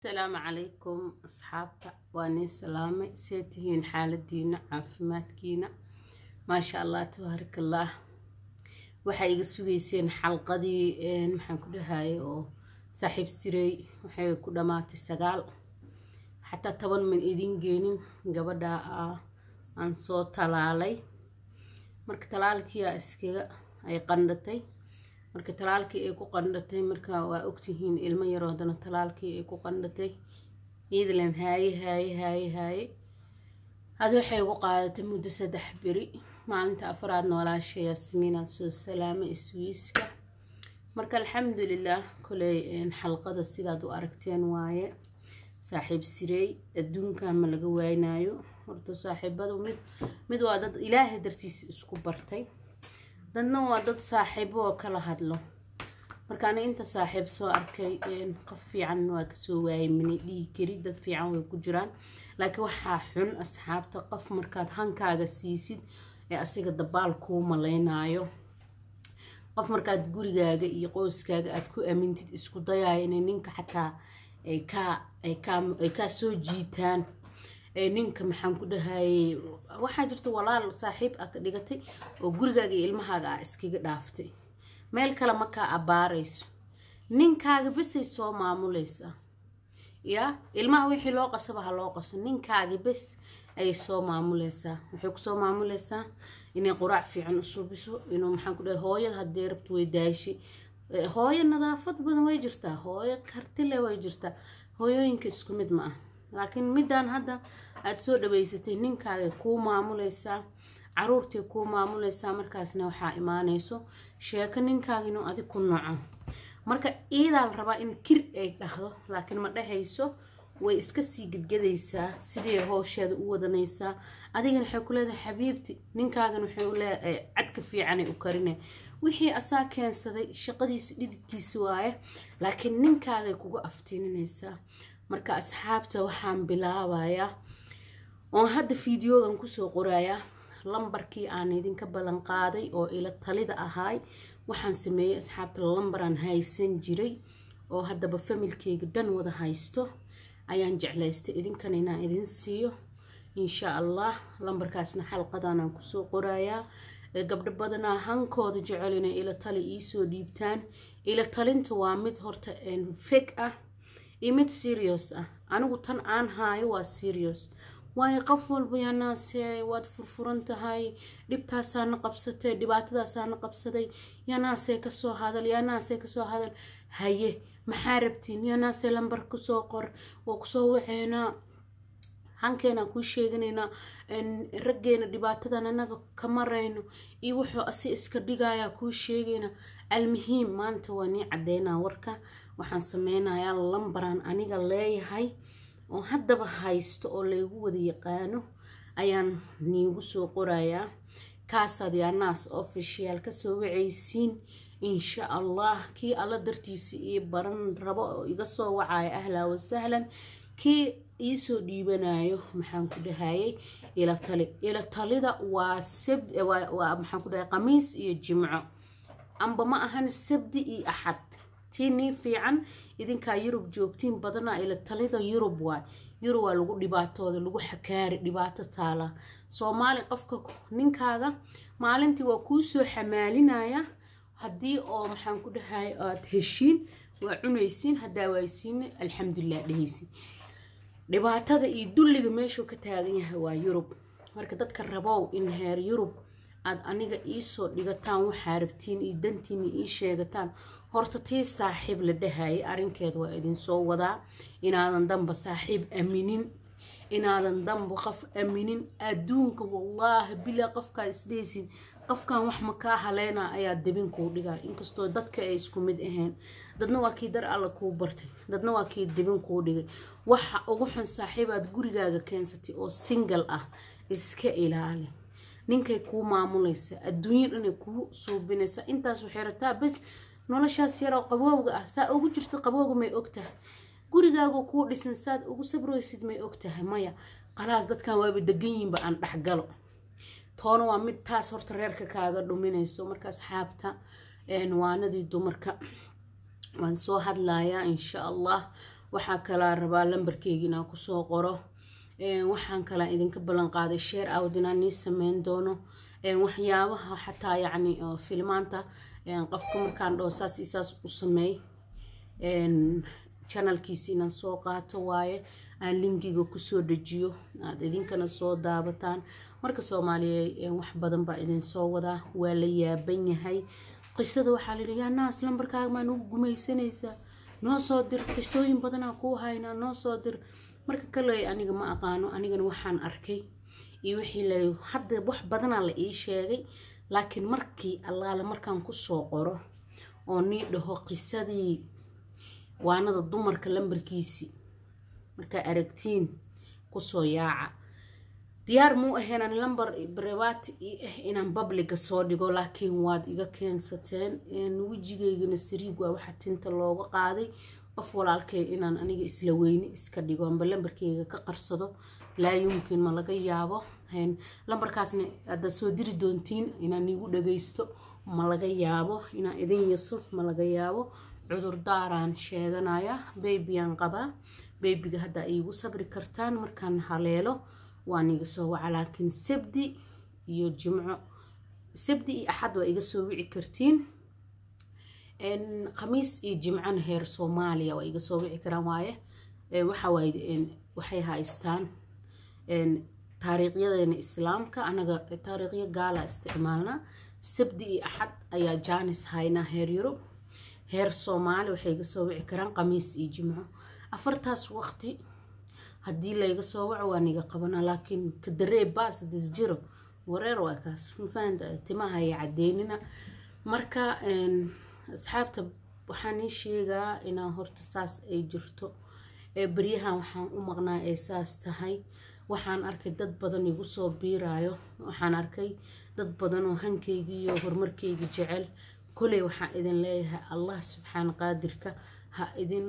السلام عليكم أصحابتا واني سلامي سيتهين حالدينا عافمادكينا ما شاء الله تبارك الله waxay iga sugeyseen xalqadii maxaan ku dhahay oo saaxiib siray waxay ku dhamaatay 9 xataa 10 min idin geenin gabadha aan soo talaalay marka talaalkii iskaga ay qandatay marka talaalkii ay ku qandatay marka waa ogtihiin ilmo yar oo dana talaalkii ay ku qandatay iidlan hay هذا waxay ugu qaadatay muddo 3 bari maalinta afraad noolaashay Yasmiina soo salaamay Swiiska marka alxamdulillah kulay xalqada sidaad u aragteen waaye saaxiib siray adduunka ma laga waaynayo horta saaxiibadu mid waa dad ilaahay dartiis isku bartay dadna waa dad saaxiibo kala hadlo marka aan inta saaxiib soo arkay qof fiican waa ka soo waayay mini dhigiri dad fiican way ku jiraan laakiin waxa xun asxaabta qof markaad hankaaga siisid ee asiga dabaal ku maleynayo qof markaad gurigaaga iyo qoyskaaga aad ku aamintid isku dayaay in ninka xataa ay ka soo jiitaan ninka maxaan ku dhahay waxa jirta walaal saaxiib ah ka dhigatay oo gurigaaga iyo ilmahaaga iskaga dhaaftay meel kale ma ka abaarayso ninkaaga bas ay soo maamulaysaa ya ilmaha wixii loo qasaba ha loo qaso ninkaaga bas ay soo maamulaysaa waxay ku soo maamulaysaa inay quraac fiican u suubiso inuu maxaan ku dhahay hooyada hadii rabto way daashay hooyo nadaafad badan way jirtaa hooyo karti leh way jirtaa hooyooyinka isku mid ma ah laakiin midaan hadda aad soo dhaweysatay ninkaaga ku maamulaysaa caruurtii ku maamulaysaa markaasna waxa iimaanayso sheeko ninkaaga inuu adiga ku naco marka iidaal raba in kir ay dhahdo laakiin ma dhahayso way iska sii gidgadaysaa sidii hawsheeda u wadanaysaa adigana waxay ku leedahay xabiibti ninkaaga waxay u leeyahay cadka fiican ay u karinay wixii asaa keensaday shaqadiisa dhididkiisa waaye laakiin ninkaaga kugu aftiinaysaa marka asxaabta waxaan bilaabayaa oo hadda fiidiyogan ku soo qorayaa lambarkii aan idinka balan qaaday oo ila talida ahaay waxaan sameeyay asxaabta lambaran haysan jiray oo haddaba familkeyga dhan wada haysto ayaan jeclaystay idinkan inaan idin siiyo insha Allah lambarkaasna xalqadan aan ku soo qorayaa gabdho badan hankooda jecel inay ila tali ii soo dhiibtaan ila talinta waa mid horta fake ah iyo mid serious ah anigu tan aan haayo waa serious واي قفل بياناس واد فرفرنتهاي دبتاسان قبسته دباتداسان قبسدي يا ناس كسو هذا هاي محاربتين يا ناس لمبر كسو قر وكسو وحينا هانكينا كو شيغنينا ان رجينا دباتدان انغا كمرينو اي وخو اسي اسكا دغايا كو شيغينا المهم مانتا واني عدينا وركا waxaan sameeynayaa lambaran aniga leeyahay oo haddaba haysto oo leeyahay wada yaqaano ayaan niigu soo qorayaa kaasad yaa naas official ka soo wacaysiin insha Allah kii alla dartiisa iyo baran rabo iga soo wacay ahla wa sahlan kii ii soo dhiibanayo maxaan ku dhahayay ila talida waa maxaan ku dhahay qamiis iyo jimco amba ma ahan sabti iyo ahad تيني في عن إذن كا يوروب جوكتين بدنا إلى التاليدا يوروب waa lagu dhibaatooda lagu xakaari dhibaato taala Soomaali qofka ninkaaga maalintii waa ku soo xamaalinaya hadii oo maxaan ku dhahay aad heshiin waa cunaysiin hadaa waysiin alxamdulillah dhehaysi dhibaatada iyo dulliga meesha ka taagan yahay waa Yurub marka dadka rabow in heer Yurub aad aniga ii soo dhigataan waxa rabtiin ii dantiin ii sheegataan horta tii saaxiib la dhahay arinkeed waa idin soo wadaa inaadan damba saaxiib aminin inaadan damba qof aminin adduunka wallahi bila qofka isdeysin qofkan wax ma ka haleena ayaa dibin ku dhigaa inkastoo dadka ay isku mid ahayn dadna waa kii dar alla ku bartay dadna waa kii dibin ku dhigay waxa ugu xun saaxiibaad gurigaaga keensatay oo single ah iska ilaali ninkay ku maamulaysa adduunyada inay ku suubinaysa intaas waxay rabtaa bas noloshaas yar oo qabowga ah saa ugu jirto qabowga may ogtahay gurigaaga ku dhisan saad ugu sabrooysid may ogtahay maya qalaas dadkan waa degan yihiin ba aan dhaxgalo toona waa mid taas horta reerka kaaga dhuminayso markaas xaabta waanadii dumarka waan soo hadlayaa insha Allah waxaa kala rabaa lambarkeyga inaan kusoo qoro waxaan kala idinka ballan qaaday share out inaan nii sameyn doono waxyaabaha xataa yacni filmaanta qofka markaan dhaho saas iyo saas u sameey channelkiisa inaan soo qaato waaye aan linkiga kusoo dejiyo aad idinkana soo daabataan marka Soomaaliya wax badan baa idin soo wadaa waa la yaaban yahay qisada waxaa la yiraahdaa naas lambarkaaga ma nugu gumaysanaysa noo soo dir qisooyin badan aan ku haynaa noo soo dir marka kale aniga ma aqaano anigana waxaan arkay iyo wixii la hadda wax badan la ii sheegay laakiin markii allaala markaan ku soo qoro oo nii dhaho qisadii waanada dumarka lambarkiisi marka aragtiin ku soo yaaca diyaar muu ahayn lambar private inaan public soo dhigo laakiin waad iga keensateen wajigeygana sariig waa waxa tinta looga qaaday qof walaalkay inaan aniga isla weyni iska dhigo amba lambarkeyga ka qarsado laa yumkin ma laga yaabo lambarkaasna aad soo diri doontiin inaan igu dhageysto ma laga yaabo inaan idin yaso ma laga yaabo cudur daaraan sheeganaya babyaan qabaa babyga hadda iigu sabri kartaan markaan haleelo waan iga soo waca laakiin sabdi iyo jimco sabdi iyo axad waa iga soo wici kartiin khamiis iyo jimcana heer Soomaaliya waa iga soo wici karaan waaye waxa waxay haystaan taariikhyadeena islaamka anaga taariikhyo gaala isticmaalna sabdi iyo axad ayaa jaanis hayna heer Yurub heer Soomaali waxay iga soo wici karaan khamiis iyo jimco afartaas waqti haddii la iga soo waco waan iga qabanaa laakiin ka daree baas disjiro wareer waa kaas ma fahantaa timaha ay cadeynina marka asxaabta waxaan ii sheegaa inaan horta saas ay jirto baryahan waxaan u maqnaa ay saas tahay waxaan arkay dad badan igu soo biiraayo waxaan arkay dad badan oo hankeyga iyo horumarkeyga jecel kulay waxaan idin leeyahay Allah subxaan qaadirka ha idin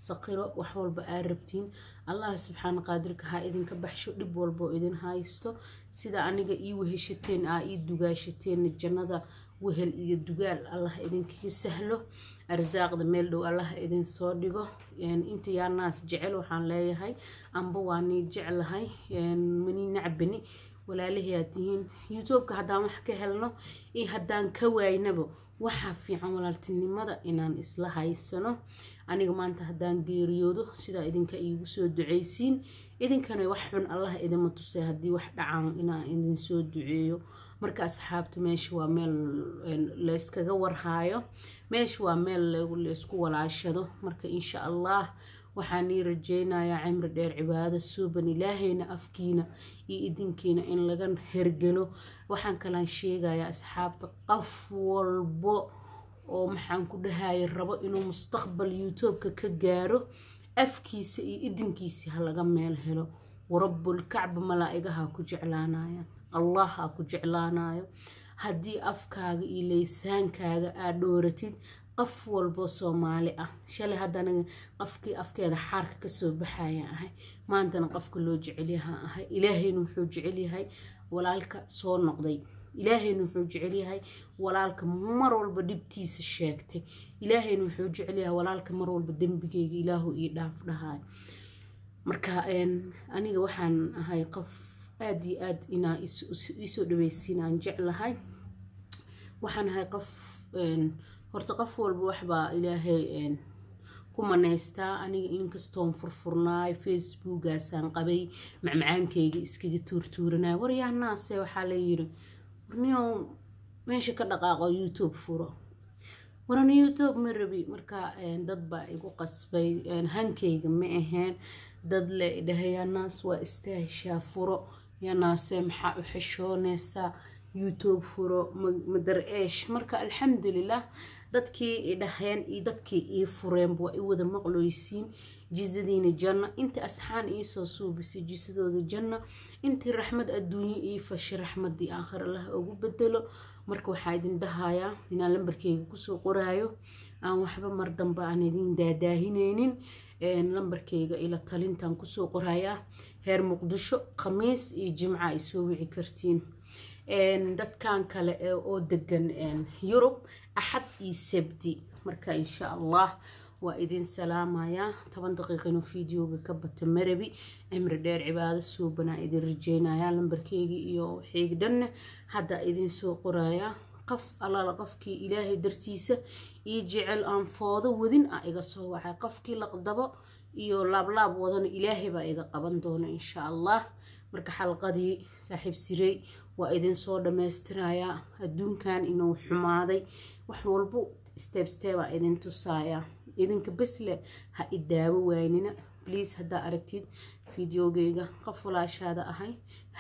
saqiro wax walba aad rabtiin Allah subxaan qaadirka ha idin ka baxsho dib walba idin haysto sida aniga ii weheshateen ii dugaashateen jannada wehel iyo dugaal Allah idinka sahlo arsaaqda meel dhow Allah idin soo dhigo inta yaa naas jecel waxaan leeyahay amba waani jecelahay mani nacbani walaalaheeytiin YouTube-ka hadaan wax ka helno iyo hadaan ka waynabo waxa fiican walaaltinimada inaan isla haysano aniga maanta hadaan geeriyoodo sida idinka iigu soo duceysiin idinkana wax xun Allah idin tusay hadii wax dhacaan inaan idin soo duceeyo marka asxaabta meesha waa meel la iskaga warhaayo meesha waa meel la isku walaashado marka insha Allah waxaan rajeynayaa cimri dheer cibaado suuban ilaahayna afkiina iyo idinkiina in laga hergelo waxaan kala sheegayaa asxaabta qof walbo oo maxaan ku dhahay rabo inuu mustaqbal YouTube-ka ka gaaro afkiisa iyo idinkiisa ha laga meel helo warabbul kacba malaa'igaha ku jeclaanayaan Allah ha ku jeclaanayo haddii afkaaga iyo leysaankaaga aad dhooratid qof walbo Soomaali ah shalay hadana qofkii afkeeda xarka ka soo baxaya ahay maantana qofka loo jecel yahay ahay ilaahayna wuxuu jecel yahay walaalka soo noqday ilaahayna wuxuu jecel yahay walaalka mar walba dibtiisa sheegtay ilaahayna wuxuu jecel yahay walaalka mar walba dambigeyga ilaahu ii dhaaf dhahay marka aniga waxaan ahay qof aad iyo aad inaa isoo dhaweysiin aan jeclahay waxaan ahay qof horta qof walba waxba ilaahay ku maneystaa aniga inkastoo furfurnaay Facebook-gaasaan qabay macmacaankeyga iskaga tuurtuuranay waryaa naase waxaa la yiri warniyo meesha ka dhaqaaqo YouTube furo waran YouTube ma rabi marka dad baa igu qasbay hankeyga ma ahayn dad la idhahay naas waa istaashaa furo ya naase maxaa u xishoonaysa YouTube furo madar eesh marka alxamdulillah dadkii idhaheen iyo dadkii ii fureen waa i wada maqlooysiin jizadiina janna inta asxaan ii soo suubisay jisadooda janna intii raxmad adduunyo ii fashi raxmadii aakhir Allah ugu bedelo marka waxaa idin dhahayaa inaan lambarkeyga kusoo qoraayo aan waxba mar dambe aan idin daadaahineynin lambarkeyga ila talintaan kusoo qorayaa heer Muqdisho khamiis iyo jimca ay soo wici kartiin dadkan kale oo degan Yurub axad iyo sabti marka insha Allah وإذن سلام يا 8 دقيقة إنه فيديو كبت مربي عمر دير عبادة سوبنا إذن رجينا يا لمبركيجي إيو حيق دن حدا إذن سوق رايا قف الله لقفكي إلهي درتيسة يجعل أنفاضه وذن أيغا سوحا قفكي لقدبا إيو لاب وذن إلهي با إيغا قبندون إن شاء الله مركا حلقة صاحب سيري وإذن صور دميسترايا الدون كان إنو حماضي وحولبو ستيب إذن تسايا إذن كبسلة ها إدابو ويننا بليز هدا أركتيد فيديو جيجا قفلا شهادة أهي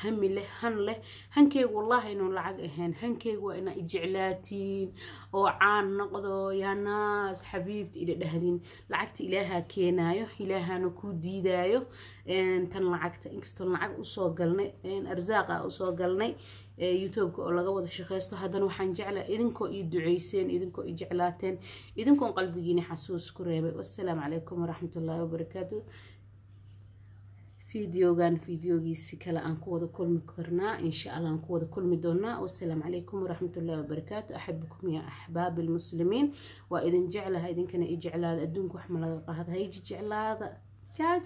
همي له هن له هنكي والله إنه لعق أهين هنكي وإنا إجعلاتين أو عان نقضو يا ناس حبيبتي إلى دهدين لعقت إلها كينايو إلها نكو ديدايو إن تن لعقت إنكستون لعق أصوغلني إن أرزاقا أصوغلني يوتيوب كو لغا ودا شقيستو هادان waxaan jeclaa idinko ii duceyseen idinko ii jeclaateen idinko qalbigiina xasuus ku reebay wassalaam alaykum waraxmatullaahi wabarakaatuh فيديوغيسي كلا أنكو وذا كل مكرنا إن شاء الله أنكو وذا كل مدونا والسلام عليكم ورحمة الله وبركاته أحبكم يا أحباب المسلمين وإذن جعل هيدن كان يجعل هذا الدنك وحمل هذا هيجي جعل هذا جاو